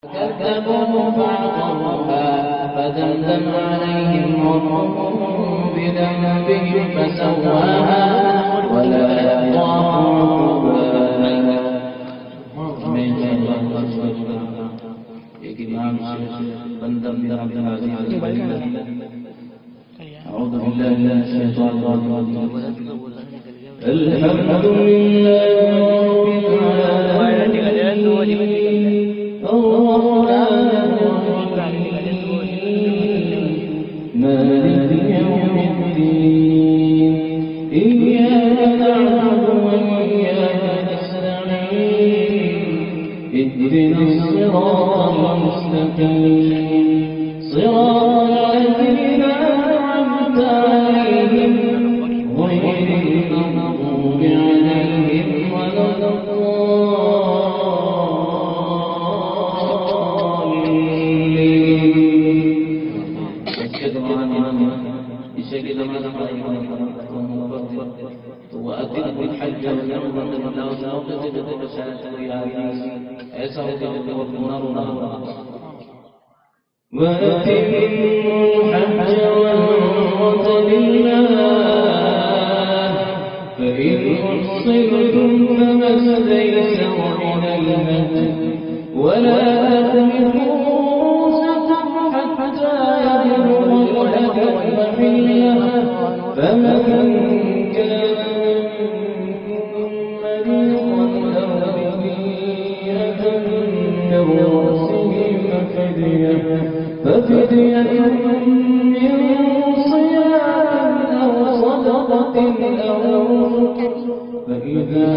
كذبوا فعقروها فدمدم عليهم ربهم بذنبهم فسواها ولا يخاف عقباها. أعوذ بالله من الشيطان الرجيم. الحمد لله رب العالمين الرحمن الرحيم مالك يوم الدين إياك نعبد وإياك نستعين اهدنا الصراط المستقيم صراط الذين أنعمت عليهم غير المغضوب عليهم ولا وأتم الحج والعمرة لله وسأقصد بشهادة رياض ऐसा होगा وأتموا الحج والعمرة لله فإن أحصرتم فما استيسر من الهدي ولا تحلقوا رؤوسكم حتى يبلغ الهدي محله فمن كان ففدية من صيام أو صدقة أو فإذا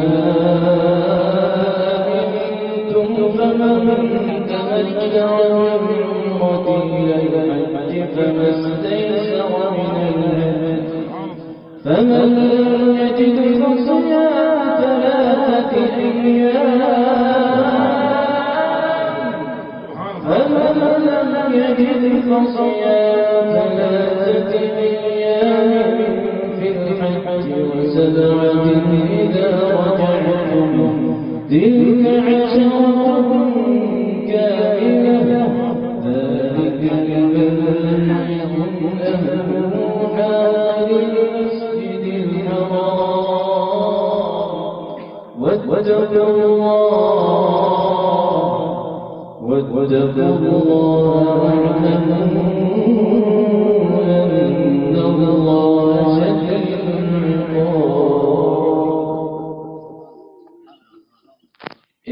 أمنتم فمن تمتع بعمرة إلى الحج فما استيسر من الهدي فمن يجد فصيام 3 أيام فمن لم يجد فصيام 3 أيام في الحج و7 إذا رجعتم تلك 10 كاملة ذلك لمن لم يكن أهله حاضر المسجد الحرام واتقوا الله واعلموا أن الله شديد العقاب.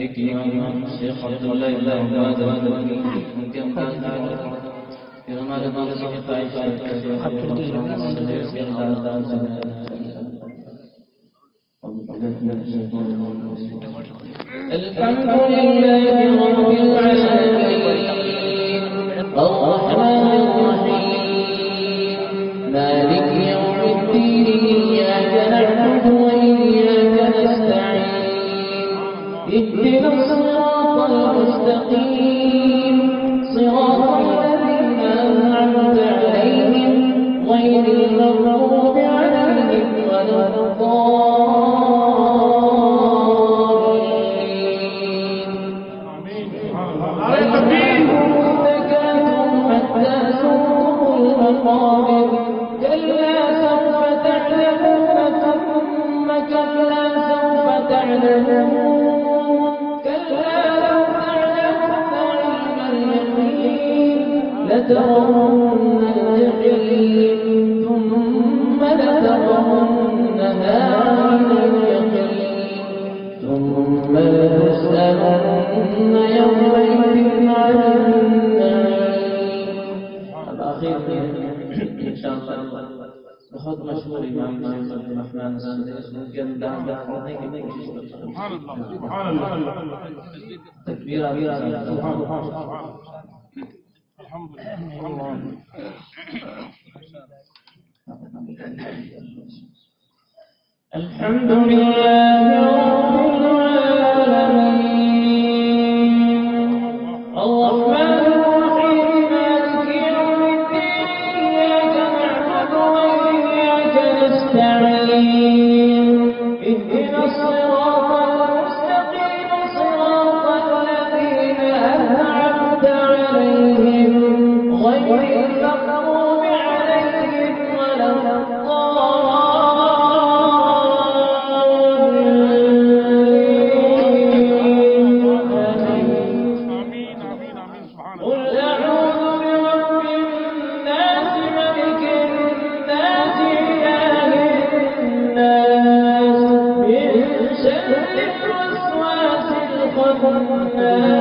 एक शेख अब्दुल्लाह इब्न अब्बास उनके अंदाज फिर हमारे शेख ताइफ الحمد لله رب العالمين الرحمن الرحيم مالك يوم الدين إياك نعبد وإياك نستعين اهدنا الصراط المستقيم صراط الذين أنعمت عليهم غير المغضوب عليهم ولا كلا سوف تعلمون ثم كلا سوف تعلمون كلا لو تعلمون علم اليقين لترون الجحيم ثم لترونها عين اليقين ثم لتسألن يومئذ عن النعيم. الأخير إن شاء الله बहुत मशहूर इमाम अब्दुल रहमान उनके अंदाज में पढ़ने की कोशिश करता हूं. सुभान अल्लाह तकबीर आगे सुभान अल्लाह अल्हम्दुलिल्लाह अल्हम्दुलिल्लाह रब्बिल आलमीन अर्रहमान اهدنا الصراط المستقيم صراط الذين أنعمت كنا